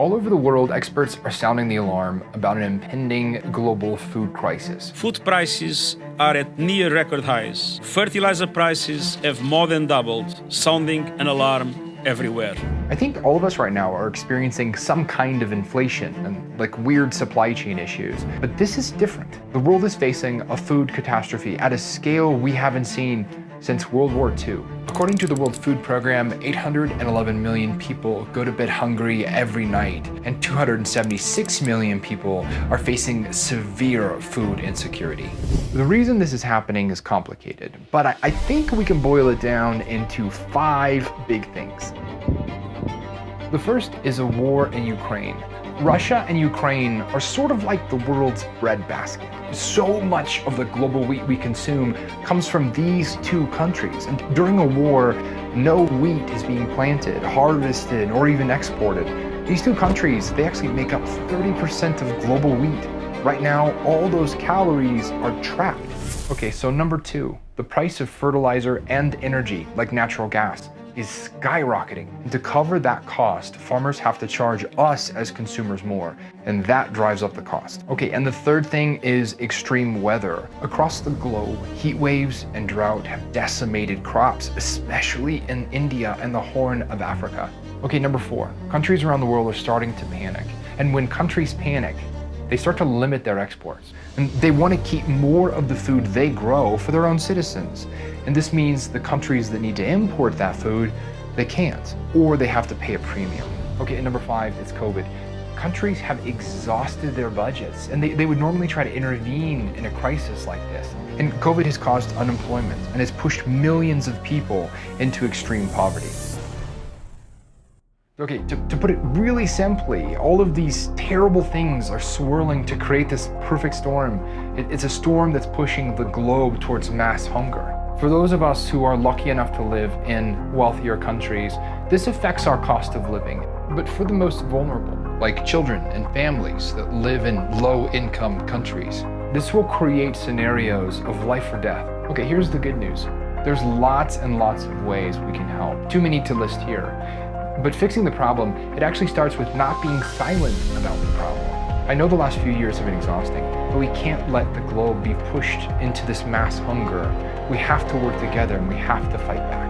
All over the world, experts are sounding the alarm about an impending global food crisis. Food prices are at near record highs. Fertilizer prices have more than doubled, sounding an alarm everywhere. I think all of us right now are experiencing some kind of inflation and like weird supply chain issues, but this is different. The world is facing a food catastrophe at a scale we haven't seen since World War II. According to the World Food Program, 811 million people go to bed hungry every night, and 276 million people are facing severe food insecurity. The reason this is happening is complicated, but I think we can boil it down into 5 big things. The first is a war in Ukraine. Russia and Ukraine are sort of like the world's breadbasket. So much of the global wheat we consume comes from these 2 countries. And during a war, no wheat is being planted, harvested, or even exported. These 2 countries, they actually make up 30% of global wheat. Right now, all those calories are trapped. Okay, so number 2, the price of fertilizer and energy, like natural gas, is skyrocketing. And to cover that cost, farmers have to charge us as consumers more, and that drives up the cost. Okay, and the third thing is extreme weather. Across the globe, heat waves and drought have decimated crops, especially in India and the Horn of Africa. Okay, number 4, countries around the world are starting to panic. And when countries panic, they start to limit their exports. And they want to keep more of the food they grow for their own citizens. And this means the countries that need to import that food, they can't, or they have to pay a premium. Okay, and number 5 is COVID. Countries have exhausted their budgets, and they would normally try to intervene in a crisis like this. And COVID has caused unemployment and has pushed millions of people into extreme poverty. Okay, to put it really simply, all of these terrible things are swirling to create this perfect storm. It's a storm that's pushing the globe towards mass hunger. For those of us who are lucky enough to live in wealthier countries, this affects our cost of living. But for the most vulnerable, like children and families that live in low-income countries, this will create scenarios of life or death. Okay, here's the good news. There's lots and lots of ways we can help. Too many to list here. But fixing the problem, it actually starts with not being silent about the problem. I know the last few years have been exhausting, but we can't let the globe be pushed into this mass hunger. We have to work together and we have to fight back.